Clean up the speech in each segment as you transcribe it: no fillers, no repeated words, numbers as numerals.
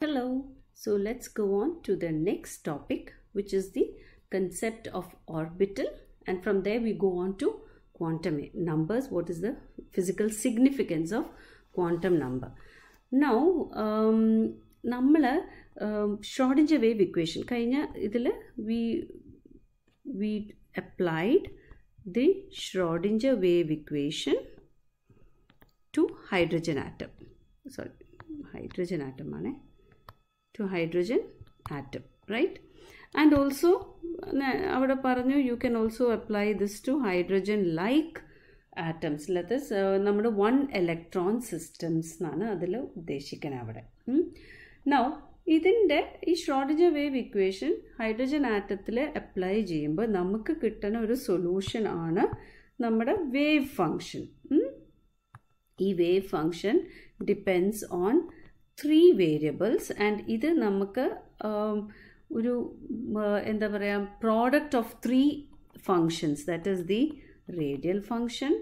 Hello, so let's go on to the next topic, which is the concept of orbital, and from there we go on to quantum numbers. What is the physical significance of quantum number? Now, Schrodinger wave equation we applied the Schrodinger wave equation to hydrogen atom. Sorry, hydrogen atom to hydrogen atom, right? And also you can also apply this to hydrogen like atoms. Let us നമ്മുടെ 1 electron systems എന്നാണ് അതിൽ ഉദ്ദേശിക്കുന്നത് അവിടെ. Now ഇതിൻ്റെ ഈ Schrodinger wave equation hydrogen ആറ്റത്തിൽ apply ചെയ്യുമ്പോൾ നമുക്ക് കിട്ടുന്ന ഒരു സൊല്യൂഷൻ ആണ് നമ്മുടെ വേവ് ഫംഗ്ഷൻ. ഈ wave function depends on 3 variables and ഇത് നമുക്ക് ഒരു എന്താ പറയുക product of 3 functions, that is the radial function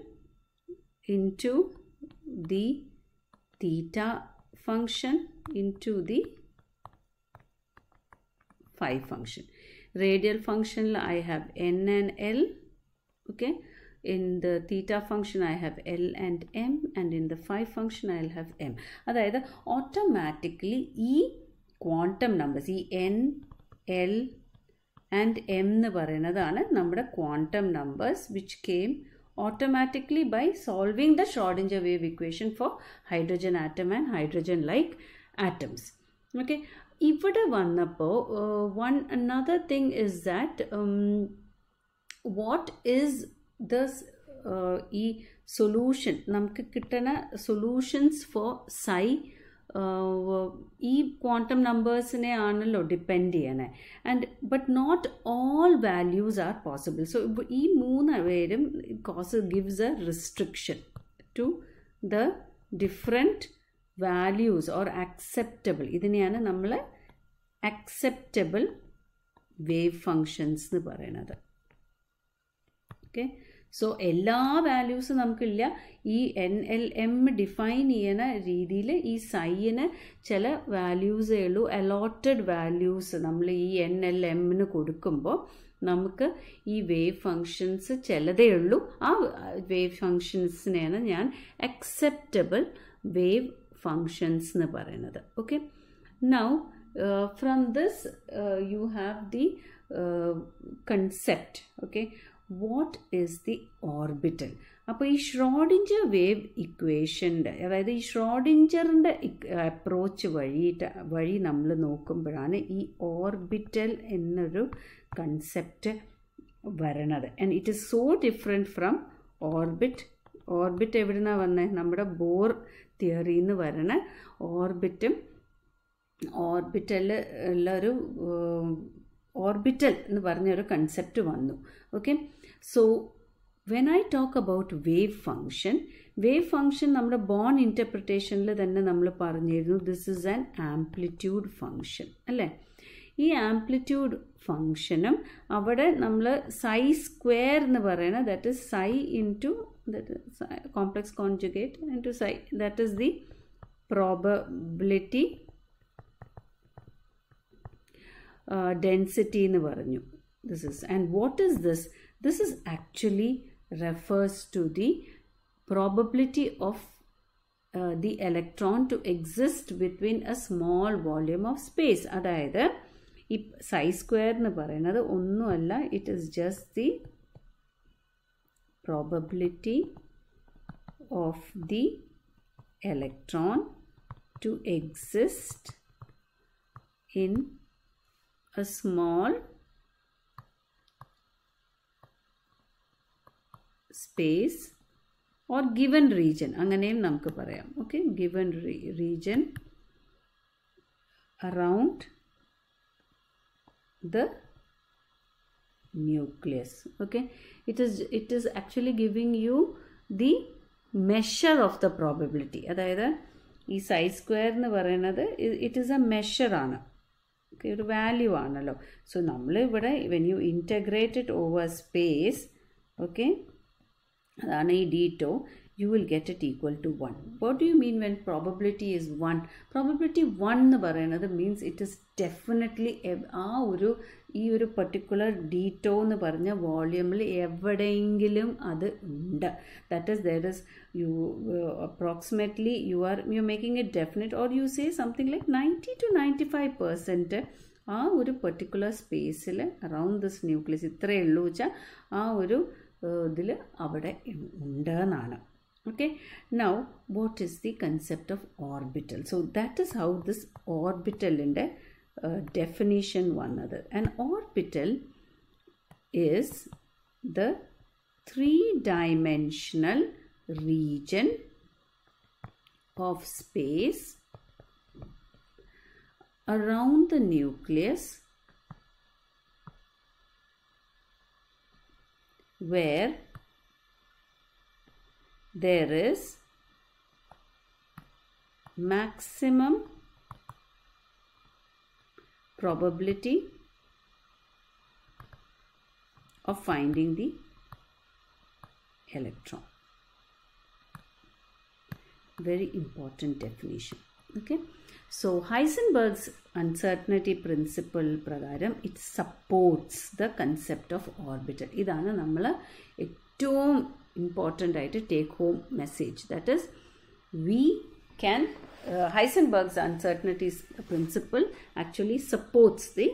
into the theta function into the phi function. Radial function I have n and l, okay. In the theta function I have L and M, and in the phi function I will have M. അതായത് automatically ഈ quantum numbers ഈ N, L and M എന്ന് പറയുന്നതാണ് നമ്മുടെ quantum numbers which came automatically by solving the Schrodinger wave equation for hydrogen atom and hydrogen like atoms. Okay, ഇവിടെ വന്നപ്പോൾ another thing is that what is this ഈ solution നമുക്ക് കിട്ടുന്ന solutions for psi ഈ quantum നമ്പേഴ്സിനെ ആണല്ലോ depend ചെയ്യണേ. And but not all values are possible. So ഈ 3 പേരും gives a restriction to the different values or acceptable. ഇതിനെയാണ് നമ്മൾ അക്സെപ്റ്റബിൾ വേവ് ഫങ്ഷൻസ് എന്ന് പറയുന്നത്. ഓക്കെ, സോ എല്ലാ വാല്യൂസും നമുക്കില്ല. ഈ NLM ഡിഫൈൻ ചെയ്യുന്ന രീതിയിൽ ഈ സൈന് ചില വാല്യൂസേ ഉള്ളൂ, അലോട്ടഡ് വാല്യൂസ് നമ്മൾ ഈ NLMന് കൊടുക്കുമ്പോൾ നമുക്ക് ഈ വേവ് ഫങ്ഷൻസ് ചിലതേ ഉള്ളൂ. ആ വേവ് ഫങ്ഷൻസിനെയാണ് ഞാൻ അക്സെപ്റ്റബിൾ വേവ് ഫങ്ഷൻസ് എന്ന് പറയുന്നത്. Okay, now from this you have the concept. Okay, what is the orbital? അപ്പോൾ ഈ ഷ്രോഡിഞ്ചർ വേവ് ഇക്വേഷൻ്റെ, അതായത് ഈ ഷ്രോഡിഞ്ചറിൻ്റെ അപ്രോച്ച് വഴി നമ്മൾ നോക്കുമ്പോഴാണ് ഈ ഓർബിറ്റൽ എന്നൊരു കൺസെപ്റ്റ് വരണത്. And it is so different from orbit. Orbit എവിടെ നിന്നാണ് വന്നത്? നമ്മുടെ ബോർ തിയറിന്ന് വരണ ഓർബിറ്റും ഓർബിറ്റലിൽ ഉള്ളൊരു ഓർബിറ്റൽ എന്ന് പറഞ്ഞൊരു കൺസെപ്റ്റ് വന്നു. Okay, so when I talk about wave function നമ്മുടെ ബോൺ ഇൻ്റർപ്രിട്ടേഷനിൽ തന്നെ നമ്മൾ പറഞ്ഞിരുന്നു this is an amplitude function അല്ലേ. ഈ ആംപ്ലിറ്റ്യൂഡ് ഫങ്ഷനും അവിടെ നമ്മൾ സൈ സ്ക്വയർ എന്ന് പറയുന്നത് that is psi into complex conjugate into psi, that is the probability density എന്ന് പറഞ്ഞു. This is, and what is this? This is actually refers to the probability of the electron to exist between a small volume of space. അതായത് ഈ സൈ square എന്ന് പറയുന്നത് ഒന്നുമല്ല, it is just the probability of the electron to exist in a small space or given region, അങ്ങനെയും നമുക്ക് പറയാം. Okay, given region around the nucleus. Okay, it is actually giving you the measure of the probability. അതായത് ഈ സൈ square എന്ന് പറയുന്നത് it is A measure ആണ്, ഒരു value ആണല്ലോ. സോ നമ്മളിവിടെ when you integrate it over space, okay, അതാണ് ഈ ഡീറ്റോ. you will get it equal to 1. What do you mean when probability is 1? Probability 1 എന്ന് പറയുന്നത് means it is definitely ആ ഒരു ഈ ഒരു particular D-tau എന്ന് പറഞ്ഞ വോള്യൂമിൽ എവിടെയെങ്കിലും അത് ഉണ്ട്. That is, there is, you approximately you're making it definite, or you say something like 90 to 95% ആ ഒരു particular സ്പേസിൽ around this nucleus ഇത്രയേ ഉള്ളൂ വെച്ചാൽ ആ ഒരു ഇതിൽ അവിടെ ഉണ്ട് എന്നാണ്. Okay, now what is the concept of orbital? So that is how this orbital in the definition one other. An orbital is the three-dimensional region of space around the nucleus where there is maximum probability of finding the electron. Very important definition. Okay, so Heisenberg's uncertainty principle pragaram, it supports the concept of orbital. Idana nammala ettavum important ആയിട്ട് take home message. That is, we can Heisenberg's uncertainty principle actually supports the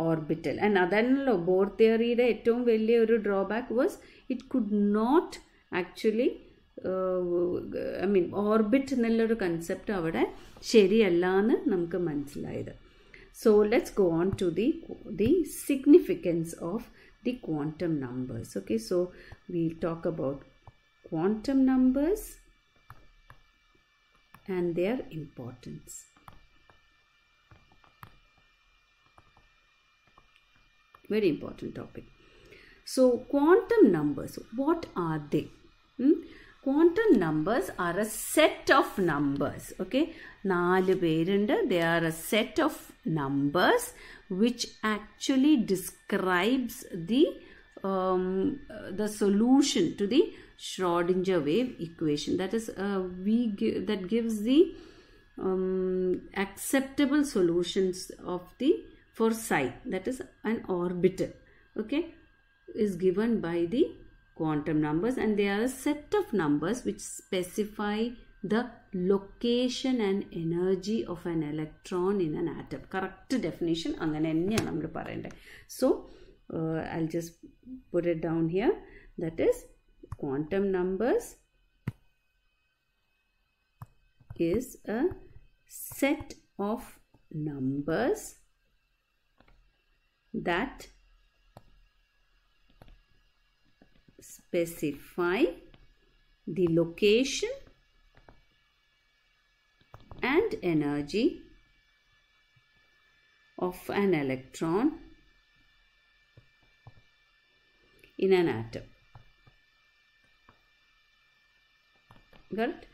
orbital. And adanallo Bohr theory ide ettavum veliya oru drawback was it could not actually orbit എന്നുള്ളൊരു concept അവിടെ ശരിയല്ല എന്ന് നമുക്ക് മനസ്സിലായത്. So let's go on to the significance of the quantum numbers. Okay, so we'll talk about quantum numbers and their importance. Very important topic. So quantum numbers, what are they? Quantum numbers are a set of numbers. Okay, 4 പേരുണ്ട്. They are a set of numbers which actually describes the solution to the Schrodinger wave equation. That is, that gives the acceptable solutions of for psi. That is an orbital. Okay, is given by the quantum numbers, and they are a set of numbers which specify the location and energy of an electron in an atom. Correct definition angane enna nammal parayande. So I'll just put it down here. That is, quantum numbers is a set of numbers that specify the location and energy of an electron in an atom. Got it?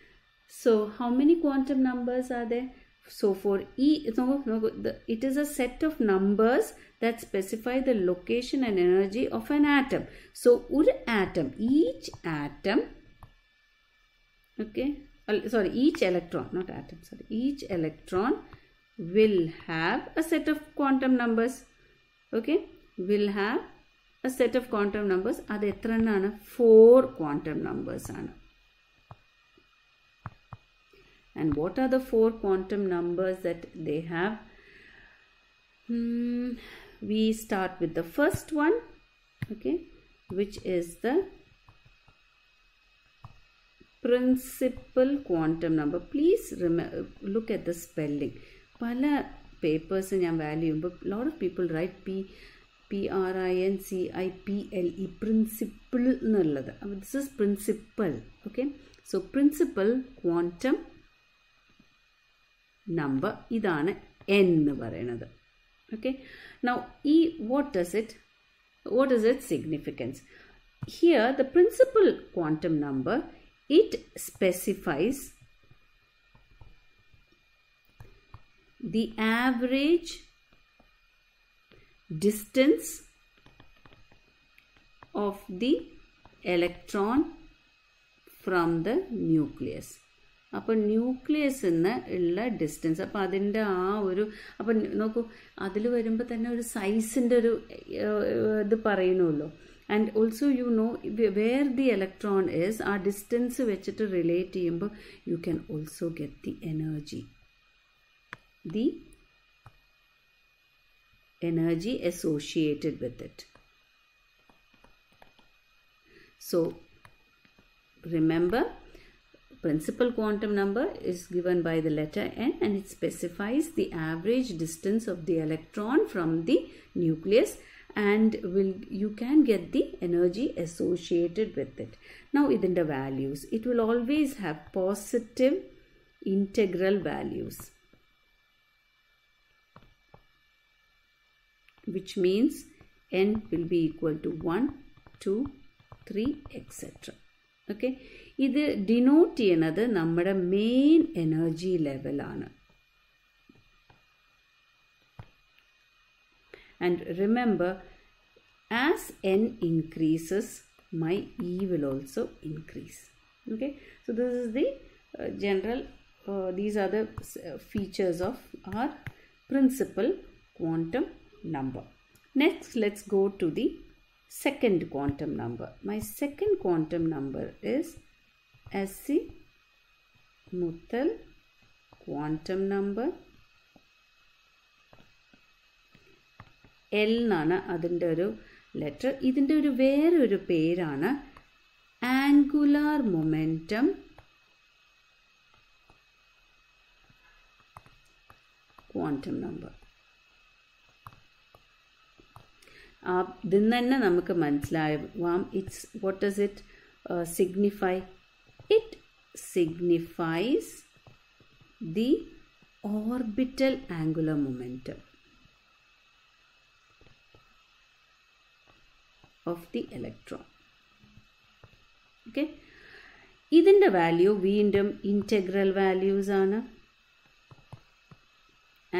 So how many quantum numbers are there? So for it is a set of numbers that specify the location and energy of an atom. So each atom, okay, each electron, not atom, each electron will have a set of quantum numbers. Okay, will have a set of quantum numbers. Adu etranana? 4 quantum numbers aanu. And what are the 4 quantum numbers that they have? We start with the first one, okay, which is the principal quantum number. Please look at the spelling. Pala papers in value, but a lot of people write P-R-I-N-C-I-P-L-E, principal. This is principal. Okay, so principal quantum number idana n nu parayanathu. Okay, now what is its significance? Here the principal quantum number, it specifies the average distance of the electron from the nucleus. അപ്പോൾ ന്യൂക്ലിയസിൽ നിന്ന് ഉള്ള distance, അപ്പോൾ അതിൻ്റെ ആ ഒരു, അപ്പം നോക്കൂ അതിൽ വരുമ്പോൾ തന്നെ ഒരു സൈസിൻ്റെ ഒരു ഇത് പറയണമല്ലോ. And also you know where the electron is, ആ ഡിസ്റ്റൻസ് വെച്ചിട്ട് റിലേറ്റ് ചെയ്യുമ്പോൾ you can also get the energy, the energy associated with it. So remember, principal quantum number is given by the letter n, and it specifies the average distance of the electron from the nucleus, and you can get the energy associated with it. Now within the values, it will always have positive integral values, which means n will be equal to 1, 2, 3, etc. Okay, ഇത് denote ചെയ്യുന്നത് നമ്മുടെ main energy ലെവലാണ്. And remember, as n increases, my E will also increase. Okay, so this is the general, these are the features of our principal quantum number. Next, let's go to the second quantum number. My second quantum number is azimuthal quantum number. L nana adinte oru letter. Idinte oru veroru perana angular momentum quantum number. ഇതിൽ തന്നെ നമുക്ക് മനസ്സിലാവാം. It's what does it signify? It signifies the orbital angular momentum of the electron. Okay, ഇതിൻ്റെ value വീണ്ടും integral values ആണ്.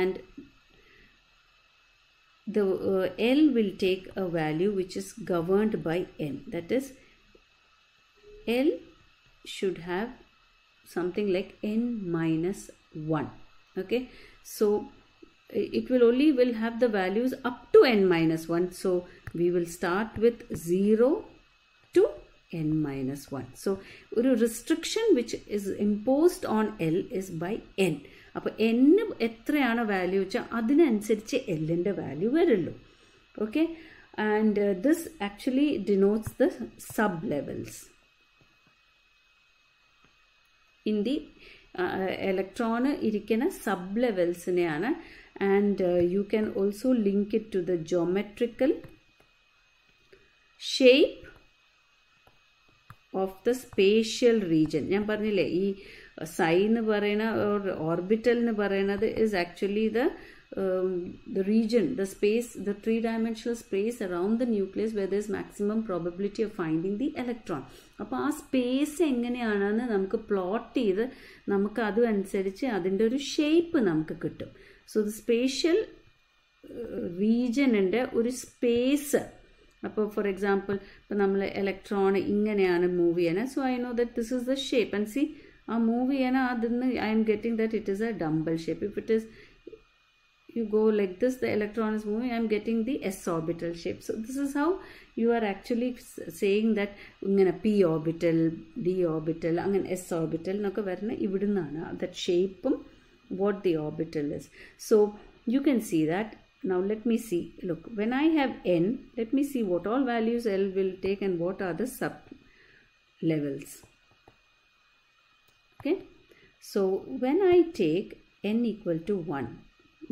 And the L will take a value which is governed by n. That is, L should have something like n minus 1. Okay, so it will have the values up to n minus 1. So we will start with 0 to n minus 1. So a restriction which is imposed on L is by n. അപ്പോൾ n എത്രയാണ് value വെച്ചാൽ അതിനനുസരിച്ച് എല്ലിൻ്റെ value വരുള്ളൂ. Okay, and this actually denotes the sub levels in the electron ഇരിക്കുന്ന sub ലെവൽസിനെയാണ്. And you can also link it to the geometrical shape of the spatial region. ഞാൻ പറഞ്ഞില്ലേ, ഈ psi എന്ന് പറയുന്ന ഓർബിറ്റൽ എന്ന് പറയുന്നത് is actually the region, the space, the three-dimensional space around the nucleus where there is maximum probability of finding the electron. അപ്പോൾ ആ space എങ്ങനെയാണെന്ന് നമുക്ക് പ്ലോട്ട് ചെയ്ത് നമുക്ക് അതനുസരിച്ച് അതിൻ്റെ ഒരു ഷേപ്പ് നമുക്ക് കിട്ടും. സോ ദ സ്പേഷ്യൽ റീജനിൻ്റെ ഒരു സ്പേസ്. അപ്പോൾ ഫോർ എക്സാമ്പിൾ ഇപ്പോൾ നമ്മൾ ഇലക്ട്രോൺ ഇങ്ങനെയാണ് മൂവ് ചെയ്യാൻ. So I know that this is the shape and C ആ മൂവ് ചെയ്യാൻ അതിന് I am getting that it is A dumbbell shape. If it is you go like this, the electron is moving, I am getting the s orbital shape. So this is how you are actually saying that ingana p orbital, d orbital, angane s orbital nokke varna ividunana that shape what the orbital is. So you can see that. Now let me see, look, when I have n, let me see what all values L will take and what are the sub levels. Okay, so when I take n equal to 1,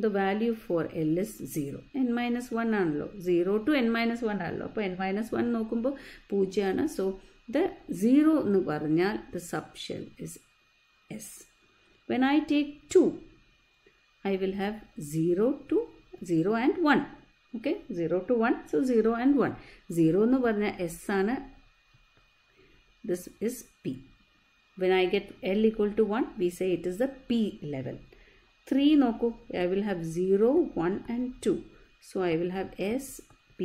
the value for L is 0. n minus 1 ആണല്ലോ, 0 to n minus 1 ആണല്ലോ. അപ്പോൾ n minus 1 നോക്കുമ്പോൾ 0 ആണ്. So the 0 എന്ന് പറഞ്ഞാൽ the subshell is S. When I take 2, I will have 0 to 0 and 1. Okay, 0 to 1, so 0 and 1. 0 എന്ന് പറഞ്ഞാൽ S ആണ്. This is P. When I get L equal to 1, we say it is the P level. 3 നോക്കൂ, I will have 0, 1 and 2. So I will have S, P,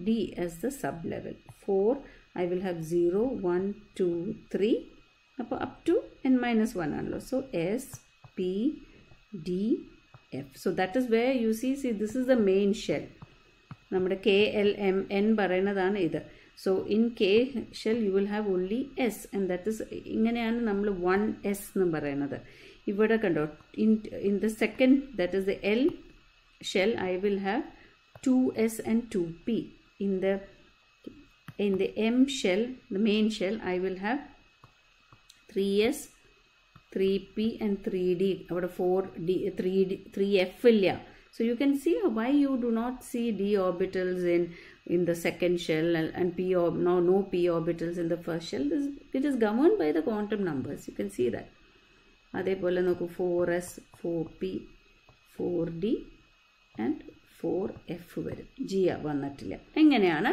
D as the sub level. 4, I will have 0, 1, 2, 3 അപ്പോൾ up to n-1 ആണല്ലോ. So S, P, D, F. So that is where you see this is the main shell. നമ്മുടെ K, L, M, N പറയുന്നതാണ് ഇത്. So in K shell you will have only S, and that is ഇങ്ങനെയാണ് നമ്മൾ 1S എന്ന് പറയുന്നത്. ഇവിടെ കണ്ടോ, in the second, that is the L shell, I will have 2S and 2P. In the M shell, the main shell, I will have 3S, 3P and 3D. About 4D, 3D, 3F ഇല്ല. So you can see why you do not see d orbitals in the second shell and no p orbitals in the first shell. It is governed by the quantum numbers. You can see that. അതേപോലെ നോക്കൂ, 4s, 4p, 4d and 4f വരും. g വന്നിട്ടില്ല. എങ്ങനെയാണ്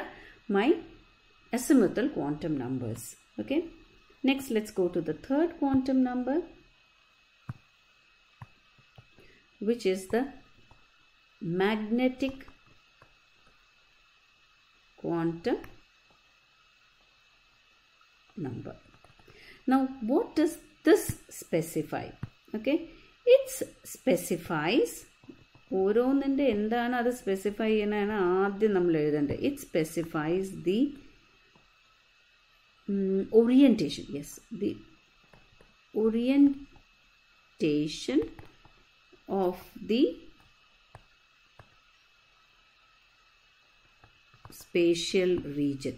my azimuthal quantum numbers. Okay. Next, let's go to the third quantum number, which is the magnetic quantum number. Now, what does this specify? Okay, it specifies ഓരോന്നിൻ്റെ എന്താണ് അത് specify ചെയ്യുന്നതാണ് ആദ്യം നമ്മൾ എഴുതേണ്ടത്. It specifies the orientation. Yes, the orientation of the spatial region.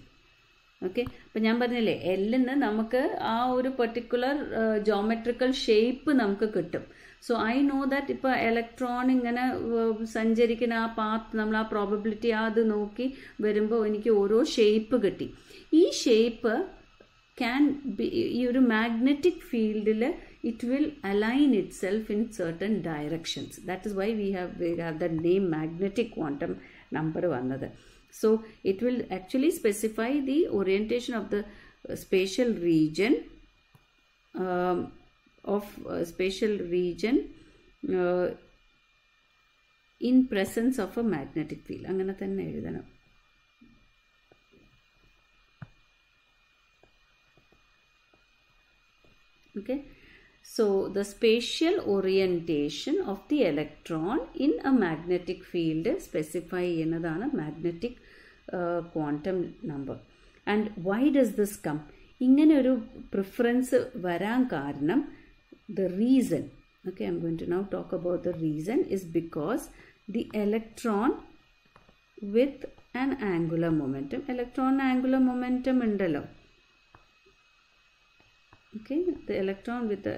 Okay, അപ്പം ഞാൻ പറഞ്ഞില്ലേ, എല്ലിന് നമുക്ക് ആ ഒരു പെർട്ടിക്കുലർ ജോമെട്രിക്കൽ ഷേപ്പ് നമുക്ക് കിട്ടും. സോ ഐ നോ ദാറ്റ് ഇപ്പോൾ ഇലക്ട്രോൺ ഇങ്ങനെ സഞ്ചരിക്കുന്ന ആ പാത്ത്, നമ്മൾ ആ പ്രോബബിലിറ്റി അത് നോക്കി വരുമ്പോൾ എനിക്ക് ഓരോ ഷേപ്പ് കിട്ടി. ഈ ഷേപ്പ് can be, ഈ ഒരു മാഗ്നറ്റിക് ഫീൽഡിൽ it will align itself in certain directions. That is why we have the name magnetic quantum number vannathu. So it will actually specify the orientation of the spatial region in presence of a magnetic field. അങ്ങനെ തന്നെ എഴുതണം. Okay, so the spatial orientation of the electron in a magnetic field specify ചെയ്യുന്നതാണ് magnetic quantum number. And why does this come? ഇങ്ങനെ ഒരു preference വരാൻ കാരണം, the reason, okay, I'm going to now talk about the reason, is because the electron with an angular momentum, electron angular momentum ഉണ്ടല്ലോ. Okay, the electron with the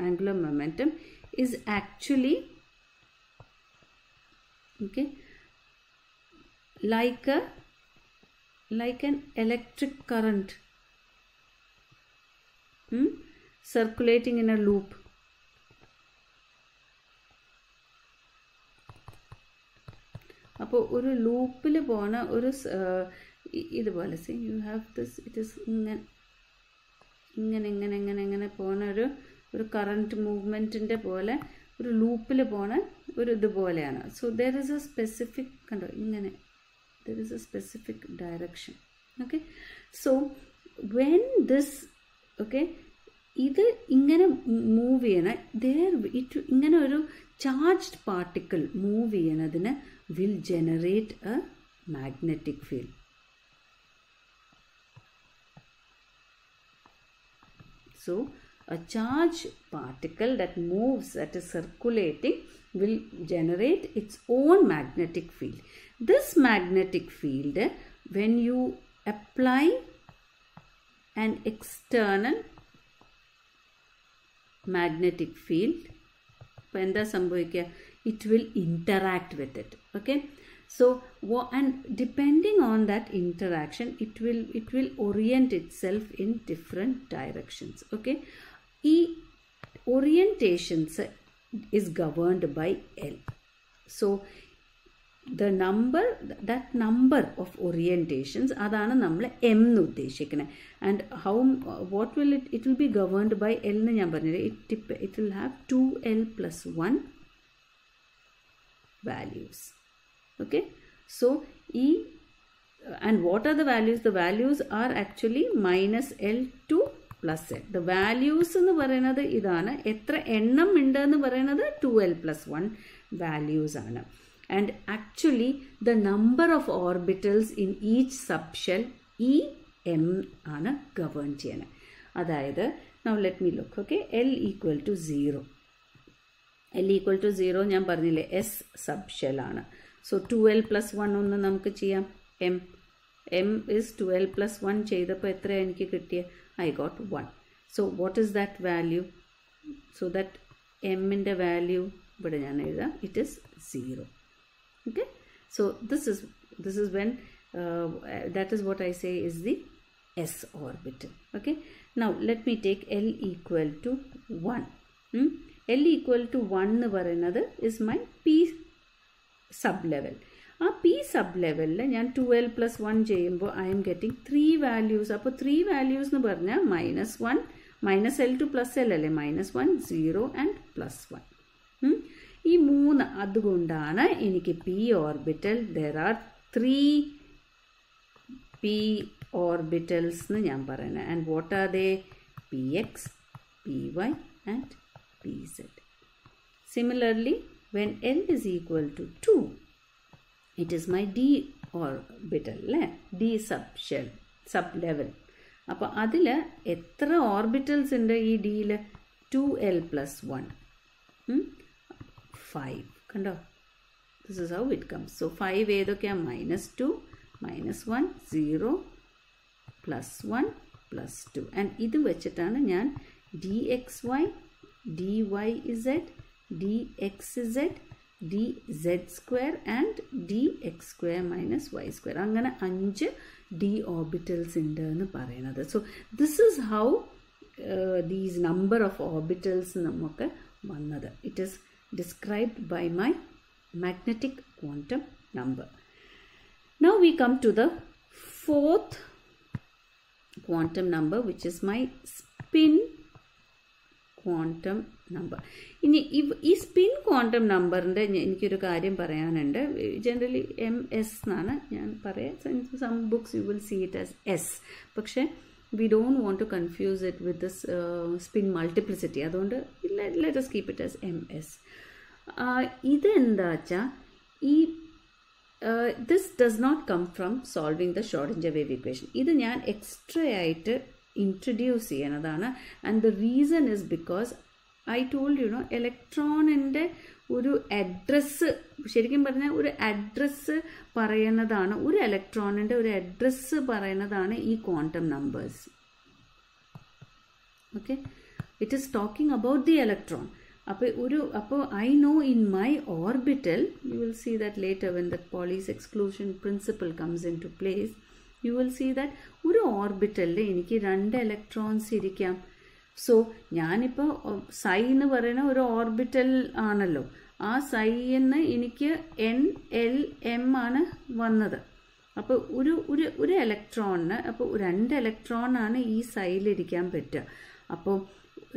angular momentum is actually, okay, like an electric current circulating in a loop. അപ്പോൾ ഒരു ലൂപ്പിൽ പോണ ഒരു ഇതുപോലെ, see, you have this, it is ഇങ്ങനെ പോണ ഒരു കറണ്ട് മൂവ്മെൻറ്റിൻ്റെ പോലെ ഒരു ലൂപ്പിൽ പോണ ഒരു ഇതുപോലെയാണ്. So there is a specific, കണ്ടോ ഇങ്ങനെ, there is a specific direction. Okay, so when this, okay, ഇത് ഇങ്ങനെ മൂവ് ചെയ്യണ, ഇങ്ങനെ ഒരു ചാർജ്ഡ് പാർട്ടിക്കിൾ മൂവ് ചെയ്യണതിന് will generate a magnetic field. So a charged particle that moves, that is circulating, will generate its own magnetic field. This magnetic field, when you apply an external magnetic field, it will interact with it. Okay, so and depending on that interaction, it will orient itself in different directions. Okay, e orientations is governed by L. So the number, that number of orientations, adana nammal m nu uddeshikkunne. And how, what will it will be governed by L nu njan parnile, it will have 2L plus 1 values. Okay, so and what are the values? The values are actually minus L to plus l. The values എന്ന് പറയുന്നത് ഇതാണ്. എത്ര എണ്ണം ഉണ്ട് എന്ന് പറയുന്നത് 2l plus 1 values ആണ്. And actually the number of orbitals in each subshell ഈ m ആണ് govern ചെയ്യുന്നത്. അതായത് now let me look, okay, l equal to 0. l equal to 0 ഞാൻ പറഞ്ഞില്ലേ s subshell ആണ്. So 2l plus 1 ഒന്ന് നമുക്ക് ചെയ്യാം. m is 2l plus 1 ചെയ്തപ്പോൾ എത്ര എനിക്ക് കിട്ടിയ? I got 1. So what is that value? So that m ന്റെ value ഇവിടെ ഞാൻ എഴുതാം. It is 0. Okay. So this is when that is what I say is the s orbital. Okay. Now let me take l equal to 1. L equal to 1 എന്ന് പറയുന്നത് is my p sublevel. ആ p sublevel ഞാൻ 2l plus 1 ചെയ്യുമ്പോൾ I am getting 3 values. അപ്പോൾ 3 values എന്ന് പറഞ്ഞാൽ -1, -l to plus l അല്ലേ, -1, 0 and +1. ഈ 3 അതുകൊണ്ടാണ് എനിക്ക് p orbital, there are 3 p orbitals എന്ന് ഞാൻ പറയുന്നത്. And what are they? px, py and pz. Similarly, when l is equal to 2, it is my d orbital, d subshell, sublevel. അപ്പോൾ അതിൽ എത്ര ഓർബിറ്റൽസ് ഉണ്ട് ഈ ഡിയിൽ? 2l plus 1, 5. കണ്ടോ? This is how it comes. So 5 ഏതൊക്കെയാണ്? -2, -1, 0, +1, +2. And ഇത് വെച്ചിട്ടാണ് ഞാൻ dxy, dyz, dxz, dz square and dx square minus y square. അങ്ങനെ 5 d orbitals ഉണ്ട് എന്ന് പറയുന്നത്. So this is how these number of orbitals നമുക്ക് വന്നത്. It is described by my magnetic quantum number. Now we come to the fourth quantum number, which is my spin quantum number. ഇനി ഈ spin quantum നമ്പറിൻ്റെ എനിക്കൊരു കാര്യം പറയാനുണ്ട്. Generally ms എന്നാണ് ഞാൻ പറയാം. Some books you will see it as s. പക്ഷേ we don't want to confuse it with this spin multiplicity. അതുകൊണ്ട് let us keep it as ms. ഇതെന്താ വെച്ചാൽ ഈ this does not come from solving the Schrodinger wave equation. ഇത് ഞാൻ extra ആയിട്ട് introduce ചെയ്യണതാണ്. And the reason is because I told ഇലക്ട്രോണിൻ്റെ ഒരു അഡ്രസ്സ്, ശരിക്കും പറഞ്ഞാൽ ഒരു അഡ്രസ്സ് പറയുന്നതാണ്, ഒരു ഇലക്ട്രോണിൻ്റെ ഒരു അഡ്രസ്സ് പറയുന്നതാണ് ഈ quantum numbers. Okay, it is talking about the electron. അപ്പോൾ I know in my orbital, you will see that later when the Pauli's exclusion principle comes into place, you will see that ഒരു ഓർബിറ്റലിൽ എനിക്ക് 2 electrons ഇരിക്കാം. So ഞാനിപ്പോൾ സൈ എന്ന് പറയുന്ന ഒരു orbital ആണല്ലോ, ആ സൈന്ന് എനിക്ക് n,l,m ആണ് വന്നത്. അപ്പോൾ ഒരു ഇലക്ട്രോണിന് അപ്പോൾ 2 ഇലക്ട്രോണാണ് ഈ സൈലിരിക്കാൻ പറ്റുക. അപ്പോൾ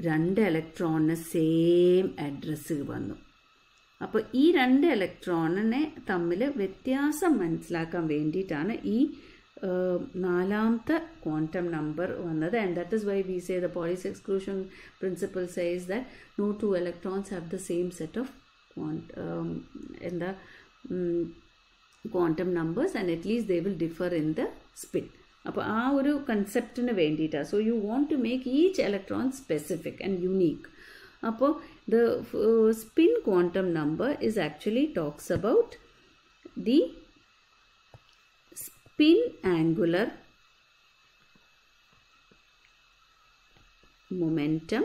2 ഇലക്ട്രോണിന് സെയിം അഡ്രസ്സ് വന്നു. അപ്പോൾ ഈ 2 ഇലക്ട്രോണിനെ തമ്മിൽ വ്യത്യാസം മനസ്സിലാക്കാൻ വേണ്ടിയിട്ടാണ് ഈ 4ാമത്തെ ക്വാണ്ടം നമ്പർ വന്നത്. And that is why we say the Pauli's exclusion principle says that no 2 electrons have the same set of quantum numbers and at least they will differ in the spin. അപ്പോൾ ആ ഒരു കൺസെപ്റ്റിന് വേണ്ടിയിട്ടാണ്. So you want to make each electron specific and unique. അപ്പോൾ the spin quantum number is actually talks about the spin angular momentum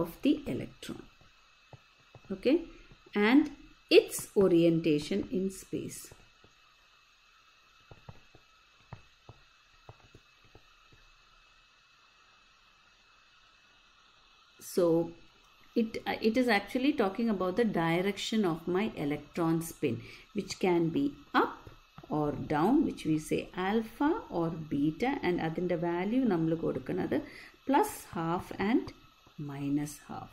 of the electron, okay, and its orientation in space. So it is actually talking about the direction of my electron spin, which can be up or down, which we say alpha or beta, and adinte value nammal kodukkanathu +12 and -12.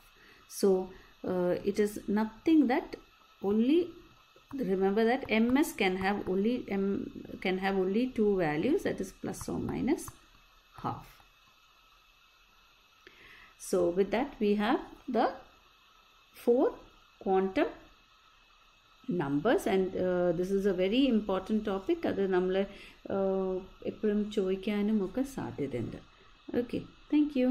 So it is nothing that only, remember that ms can have only 2 values, that is plus or minus half. So with that we have the 4 quantum numbers, and this is a very important topic. അത് നമ്മൾ എപ്പോഴും ചോദിക്കാനും ഒക്കെ സാധ്യതയുണ്ട്. Okay, thank you.